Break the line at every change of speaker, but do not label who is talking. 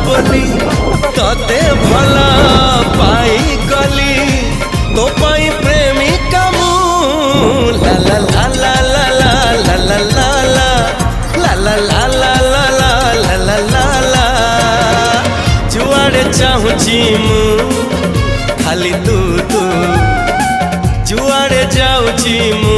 बोली तते भला पाई गली तो पाई प्रेमिका मु ला ला ला ला ला ला ला ला ला ला ला ला ला ला ला ला ला ला जुआड़े चाहूची मु खाली तू तू जुआड़े जाऊची मु